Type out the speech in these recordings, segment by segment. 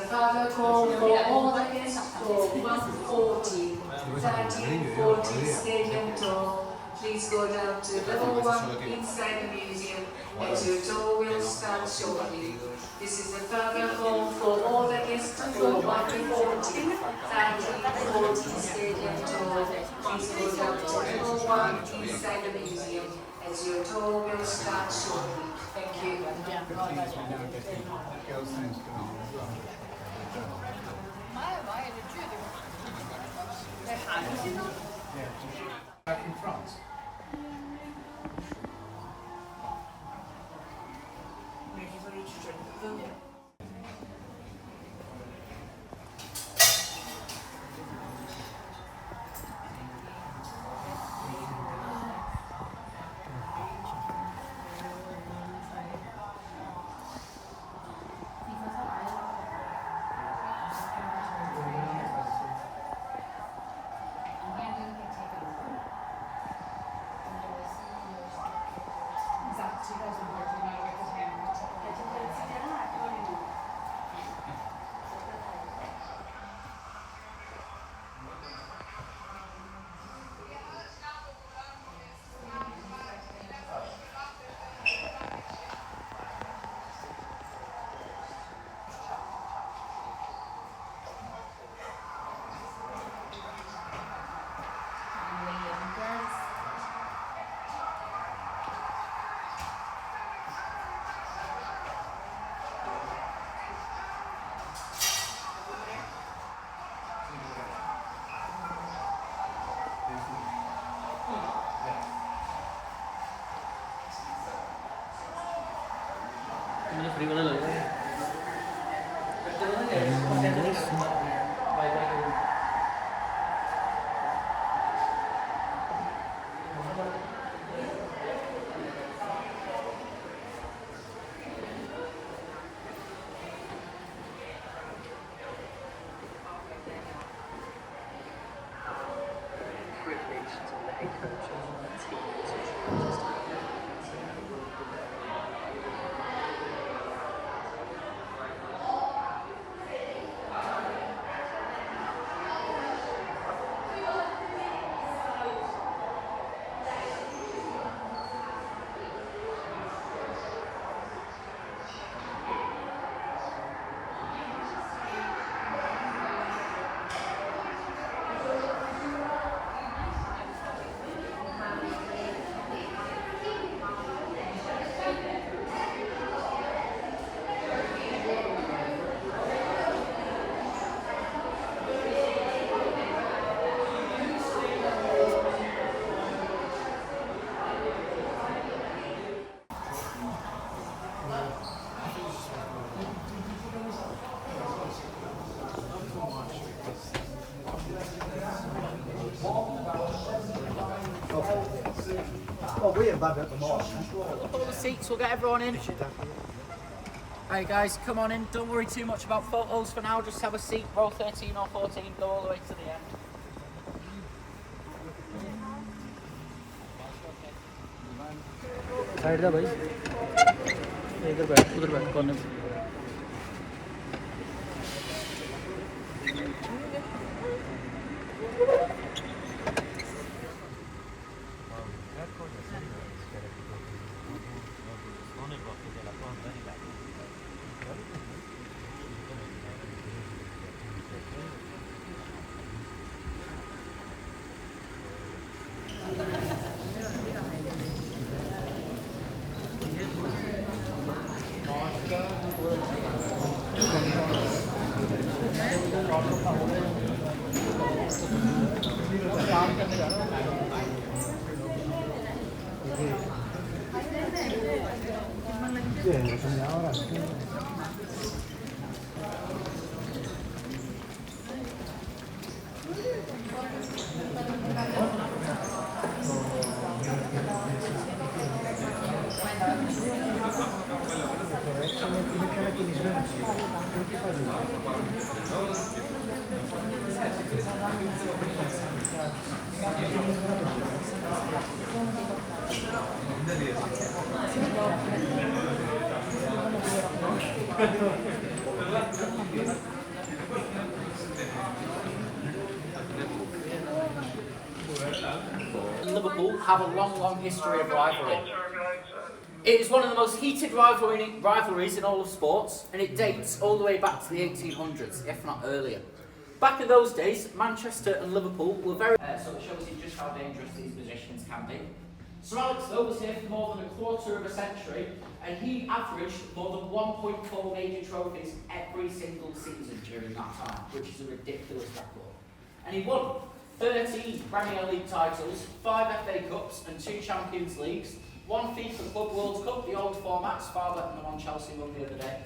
further call for all the guests for 1314 Stadium Tour. Please go down to level 1 inside the museum as your tour will start shortly. This is a further call for all the guests for 1314 Stadium Tour. Please go down to level 1 inside the museum as your tour will start shortly. Thank you. Back in France. Ini free boleh loh ya. Well, we're bad at the moment. All the seats, we'll get everyone in. Hey guys, come on in. Don't worry too much about photos for now. Just have a seat. Row 13 or 14. Go all the way to the end. Side जा भाई इधर बैठ उधर बैठ कोने में Liverpool have a long history of rivalry. It is one of the most heated rivalries in all of sports, and it dates all the way back to the 1800s, if not earlier. Back in those days, Manchester and Liverpool were very... so it shows you just how dangerous these positions can be. Sir Alex was here for more than a quarter of a century, and he averaged more than 1.4 major trophies every single season during that time, which is a ridiculous record. And he won 13 Premier League titles, 5 FA Cups and 2 Champions Leagues, 1 FIFA Club World Cup, the old formats, far better than the one Chelsea won the other day.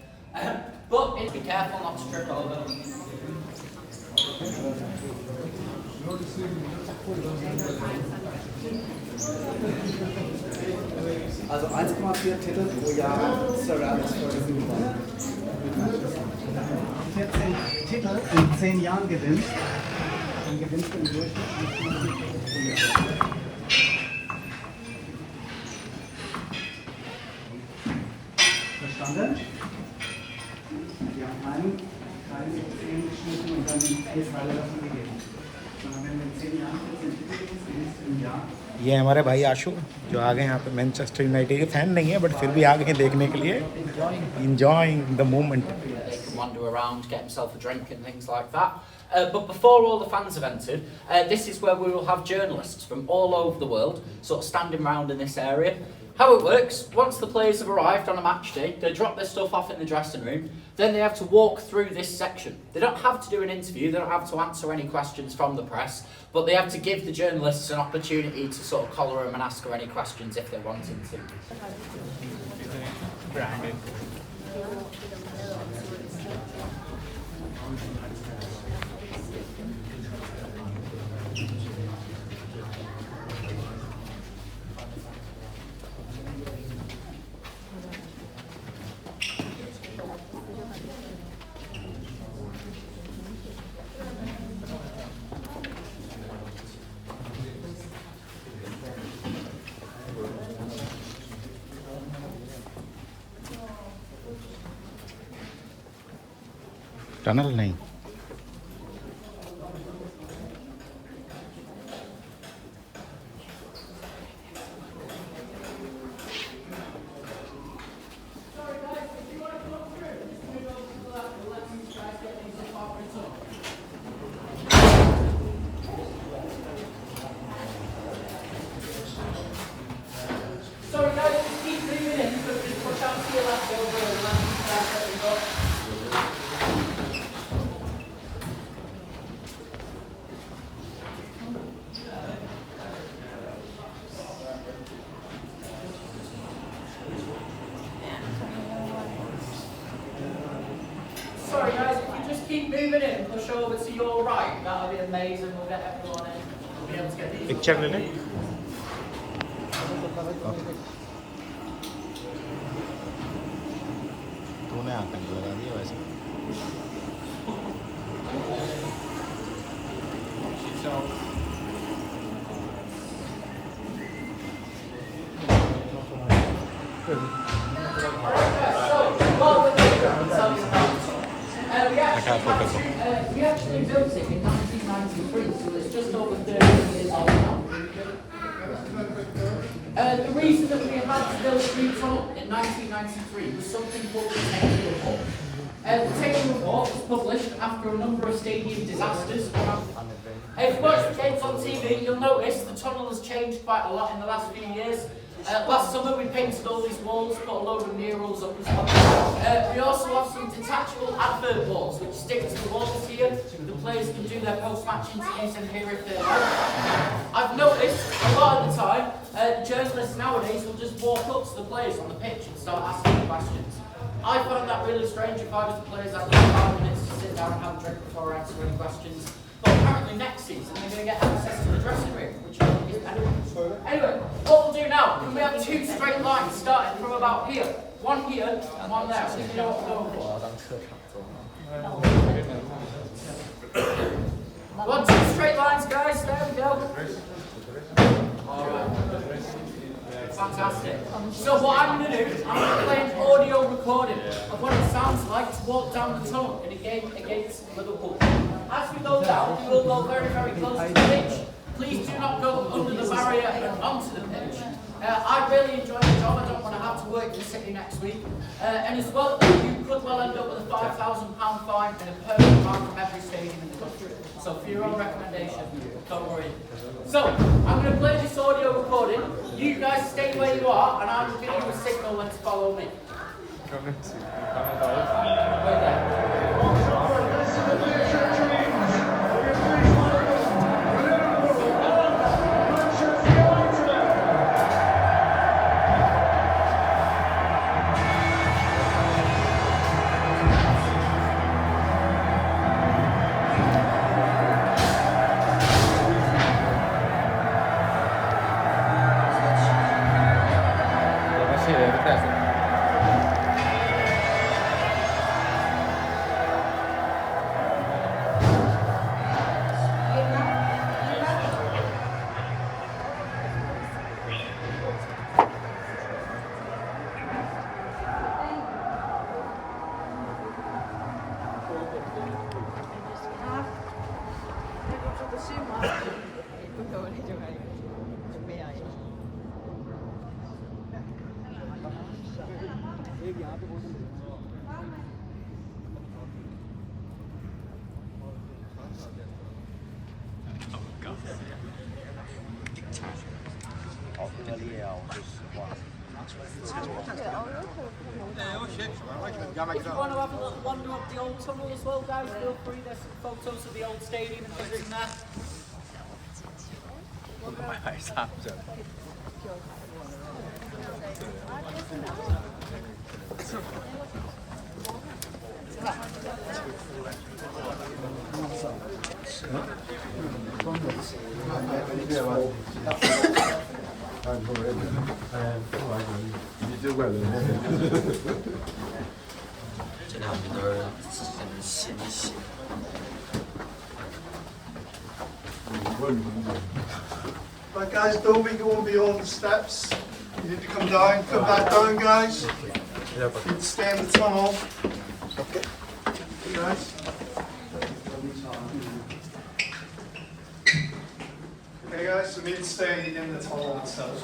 But be careful not to trip over. Also 1,4 Titel pro Jahr Sir Alex Ferguson gewonnen. 14 Titel in 10 Jahren gewinnt. Dann gewinnst du im Durchschnitt 1,4 Titel pro Jahr. Verstanden? Wir haben keinen 10 geschnitten und dann 4 Teile davon gegeben. Sondern wenn wir in 10 Jahren 14 Titel gewinnst, gewinnst du im Jahr. ये हमारे भाई आशु जो आ गए यहाँ पे Manchester United के fan नहीं है बट फिर भी आ गए देखने के लिए enjoying the moment. They can wander around, get himself a drink and things like that. But before all the fans have entered, this is where we will have journalists from all over the world sort of standing around in this area. How it works, once the players have arrived on a match day, they drop their stuff off in the dressing room, then they have to walk through this section. They don't have to do an interview, they don't have to answer any questions from the press, but they have to give the journalists an opportunity to sort of collar them and ask her any questions if they wanted to. Tunnel नहीं Sorry guys, just keep moving in, but just push out to your left over and left. Sorry guys, if you just keep moving in, push over to your right, that'll be amazing, we'll get everyone in. We'll be able to get these. Picture ले लें तूने आतंक लगा दिया वैसे We actually built it in 1993, so it's just over 30 years old now. The reason that we had to build a new tunnel in 1993 was something called the Taylor Report. The Taylor Report was published after a number of stadium disasters. If you watch the games on TV, you'll notice the tunnel has changed quite a lot in the last few years. Last summer we painted all these walls, put a load of murals up as well. We also have some detachable advert walls which stick to the walls here. The players can do their post-match interviews in here if they like. I've noticed a lot of the time, journalists nowadays will just walk up to the players on the pitch and start asking questions. I found that really strange. If I was the players, I'd have 5 minutes to sit down and have a drink before I answer any questions. But apparently next season they're going to get access to the dressing room, which I think is better. Anyway, what we'll do now, can we have 2 straight lines starting from about here? One here and one there, so you know what we're going for. 1, 2 straight lines, guys, there we go. Alright. Fantastic. So what I'm going to do, I'm going to play an audio recording of what it sounds like to walk down the tunnel in a game against Liverpool. As we go down, we will go very, very close to the pitch. please do not go under the barrier and onto the pitch. I really enjoyed the job. I don't want to have to work in the city next week. And as well, you could well end up with a £5,000 fine and a permanent ban from every stadium in the country. So for your own recommendation, don't worry. So, I'm going to play this audio recording. You guys stay where you are, and I will give you a signal when to follow me. Wait there. If you want to have a little wander up the old tunnel as well, guys, feel free. There's some photos of the old stadium and things in there. Right guys, don't be going beyond the steps. You need to come down, come back down guys. You need to stay in the tunnel. Okay. Guys. Okay guys, so we need to stay in the tunnel itself.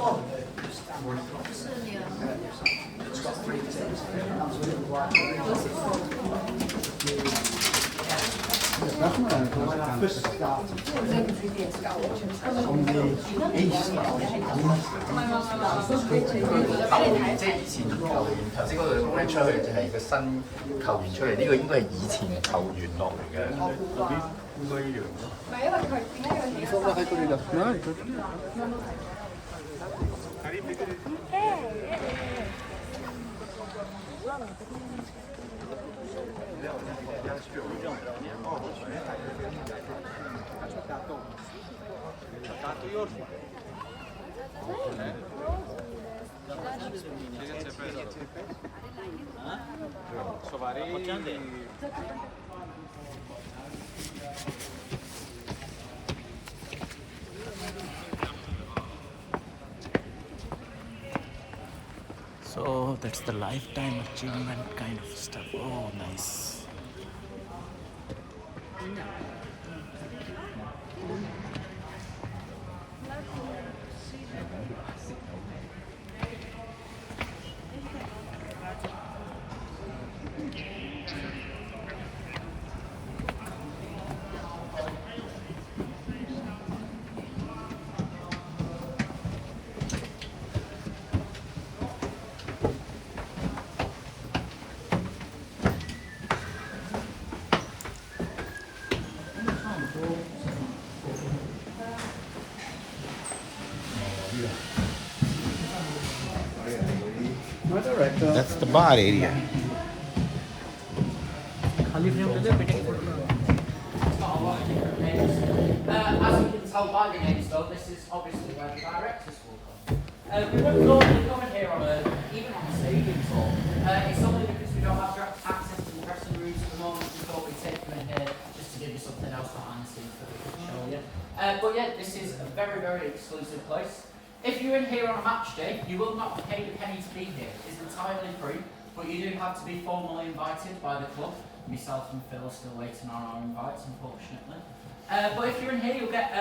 So that's the lifetime achievement kind of stuff. Oh, nice. That's the bar area. As you can tell by the names though, this is obviously where the directors will come. We wouldn't normally come in here even on the stadium tour. It's only because we don't have direct access to the dressing rooms at the moment. We thought we'd take you in here just to give you something else behind the scenes that we can show you. But yeah, this is a very, very exclusive place. If you're in here on a match day, you will not pay a penny to be here. It's entirely free, but you do have to be formally invited by the club. Myself and Phil are still waiting on our invites, unfortunately. But if you're in here, you'll get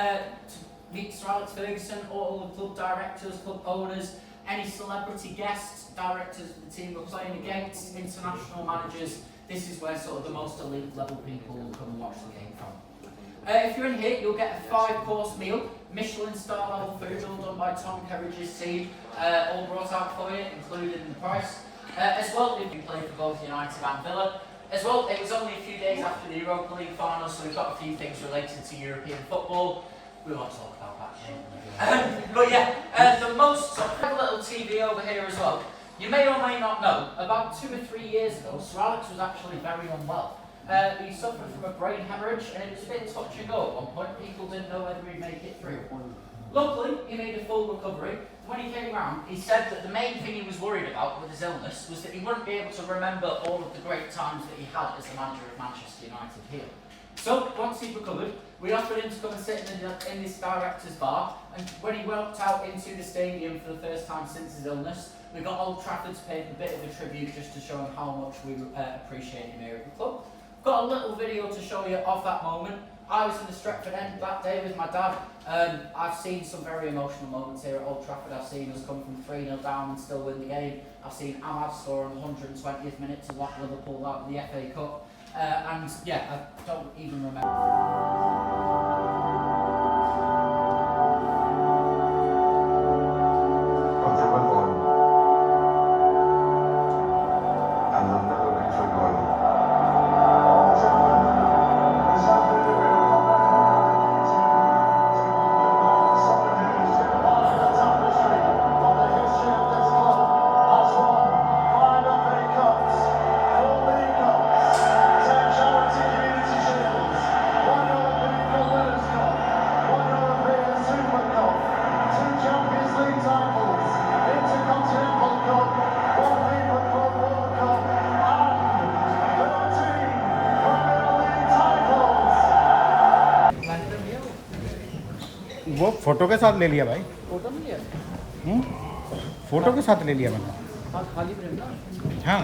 meet Sir Alex Ferguson, all the club directors, club owners, any celebrity guests, directors of the team we're playing against, international managers. This is where sort of the most elite level people will come and watch the game from. If you're in here, you'll get a 5-course meal, Michelin star level food, all done by Tom Kerridge's team, all brought out for you, included in the price. As well, we've been playing for both United and Villa. As well, it was only a few days after the Europa League final, so we've got a few things related to European football. We won't talk about that. But yeah, the most, so I have a little TV over here as well. You may or may not know, about 2 or 3 years ago, Sir Alex was actually very unwell. He suffered from a brain hemorrhage, and it was a bit touch and go at one point. People didn't know whether he'd make it through. Luckily, he made a full recovery. When he came round, he said that the main thing he was worried about with his illness was that he wouldn't be able to remember all of the great times that he had as the manager of Manchester United here. So, once he'd recovered, we offered him to come and sit in this director's bar, and when he walked out into the stadium for the first time since his illness, we got Old Trafford to pay him a bit of a tribute just to show him how much we appreciate him here at the club. Got a little video to show you of that moment. I was in the Stretford end that day with my dad. I've seen some very emotional moments here at Old Trafford. I've seen us come from 3-0 down and still win the game. I've seen Ahmad score on the 120th minute to lock Liverpool out of the FA Cup. And yeah, I don't even remember. वो photo के साथ ले लिया भाई। Photo में लिया? Photo के साथ ले लिया मैंने। हाँ, खाली फ्रेम ना? हाँ,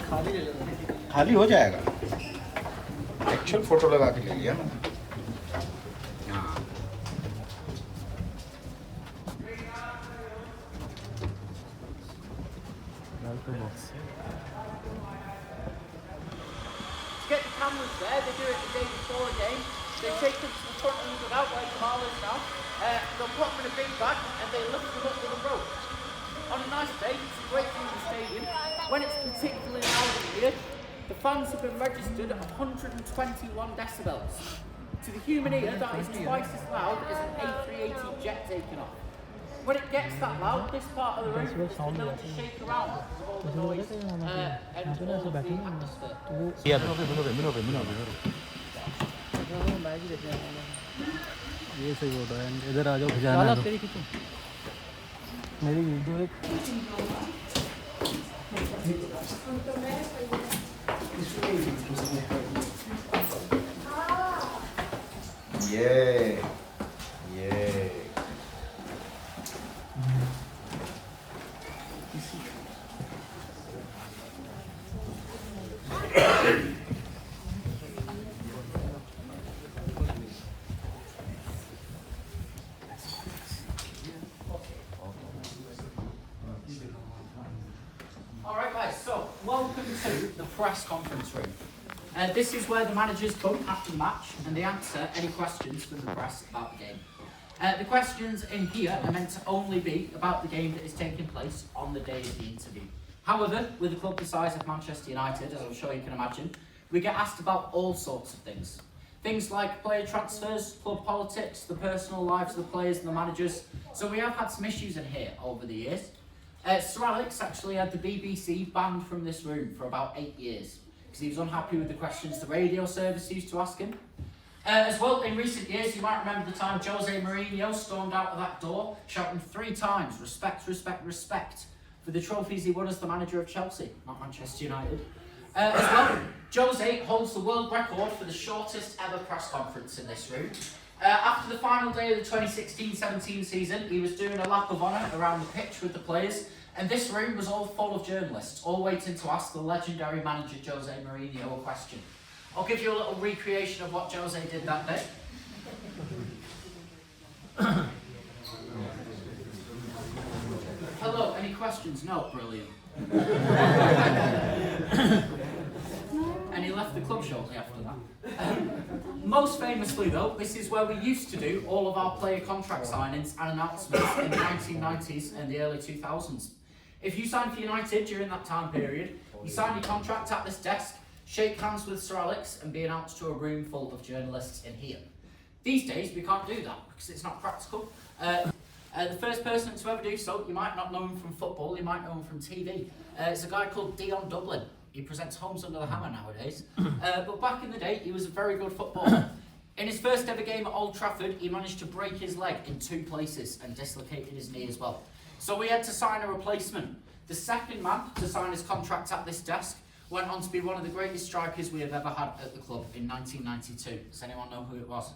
खाली ले लेना। खाली हो जाएगा। एक्चुअल फोटो लगा के ले लिया मैंने। हाँ। Get the cameras there, they do it the day before a game. They take them to the front of the dugout where Kamal is now. They'll put them in a big bag and they lift them up with a rope. On a nice day, it's great through the stadium. When it's particularly loud in here, the fans have been registered at 121 decibels. To the human ear, that is twice as loud as an A380 jet taking off. When it gets that loud, this part of the room is built to shake around with all the noise and all of the atmosphere. ये सही photo है, इधर आ जाओ, खिंचाना है मेरी video एक ये Alright guys, so welcome to the press conference room. This is where the managers come after the match and they answer any questions from the press about the game. The questions in here are meant to only be about the game that is taking place on the day of the interview. However, with a club the size of Manchester United, as I'm sure you can imagine, we get asked about all sorts of things. Things like player transfers, club politics, the personal lives of the players and the managers. So we have had some issues in here over the years. Sir Alex actually had the BBC banned from this room for about 8 years because he was unhappy with the questions the radio service used to ask him. As well, in recent years, you might remember the time Jose Mourinho stormed out of that door, shouting 3 times, respect, respect, respect, for the trophies he won as the manager of Chelsea, not Manchester United. As well, Jose holds the world record for the shortest ever press conference in this room. After the final day of the 2016-17 season, he was doing a lap of honour around the pitch with the players, and this room was all full of journalists, all waiting to ask the legendary manager Jose Mourinho a question. I'll give you a little recreation of what Jose did that day. Hello, any questions? No, brilliant. And he left the club shortly after that. Most famously though, this is where we used to do all of our player contract signings and announcements in the 1990s and the early 2000s. If you signed for United during that time period, you signed your contract at this desk, shake hands with Sir Alex and be announced to a room full of journalists in here. These days we can't do that because it's not practical. The first person to ever do so, you might not know him from football, you might know him from TV. It's a guy called Dion Dublin. He presents Homes Under the Hammer nowadays. But back in the day, he was a very good footballer. In his first ever game at Old Trafford, he managed to break his leg in 2 places and dislocated his knee as well. So we had to sign a replacement. The second man to sign his contract at this desk went on to be one of the greatest strikers we have ever had at the club in 1992. Does anyone know who it was?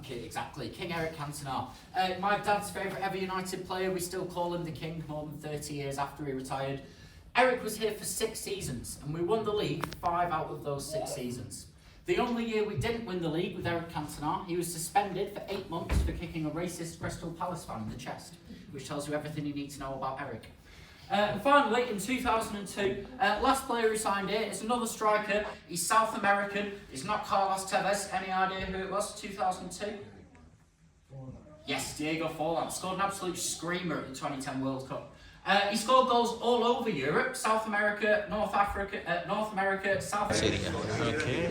Exactly, King Eric Cantona. My dad's favourite ever United player, we still call him the King more than 30 years after he retired. Eric was here for 6 seasons and we won the league 5 out of those 6 seasons. The only year we didn't win the league with Eric Cantona, he was suspended for 8 months for kicking a racist Crystal Palace fan in the chest, which tells you everything you need to know about Eric. And finally, in 2002, last player who signed here is another striker. He's South American. He's not Carlos Tevez. Any idea who it was? 2002? Yes, Diego Forlan. Scored an absolute screamer at the 2010 World Cup. He scored goals all over Europe, South America, North America, South America. Okay.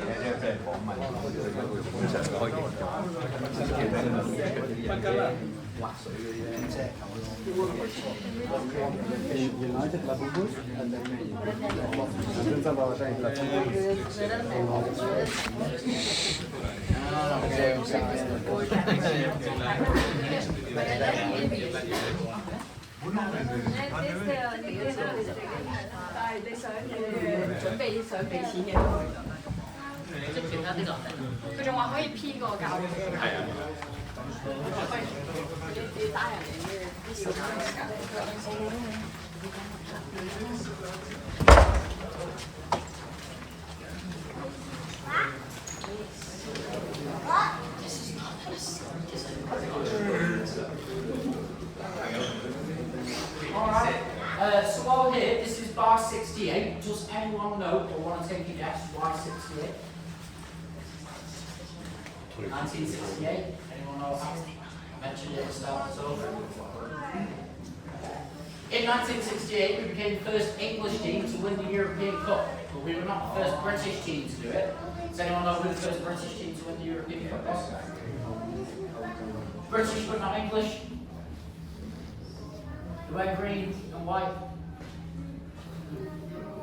United la Bubus and So while we're here, this is bar 68. Does anyone know or want to take a guess why 68? 1968. Anyone know how? I mentioned it at the start. So, in 1968, we became the first English team to win the European Cup, but we were not the first British team to do it. Does anyone know who the first British team to win the European Cup was? British but not English. They wear green and white.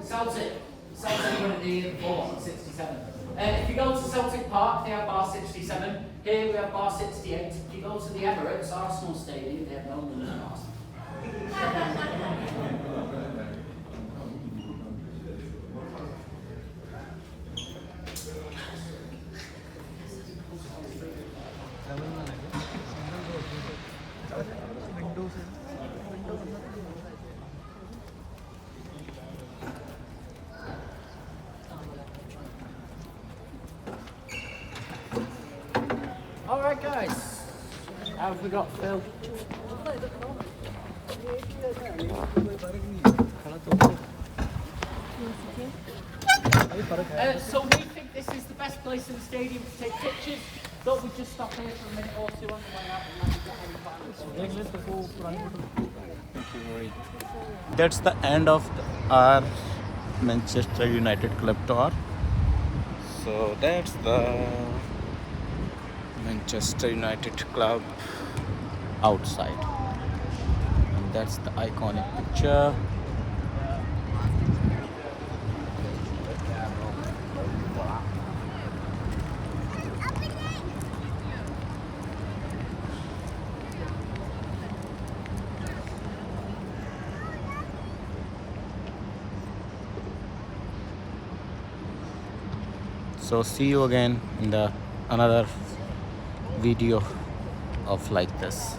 Celtic. Celtic won the year before, 67. If you go to Celtic Park, they have bar 67. Here we have bar 68. If you go to the Emirates, Arsenal Stadium, they have no one than Arsenal. Alright guys, how have we got Phil? So we think this is the best place in the stadium to take pictures. Thought we'd just stop here for a minute or two on the way out and then get That's the end of our Manchester United club tour. So that's the Manchester United club outside, and that's the iconic picture. So see you again in the another video of like this.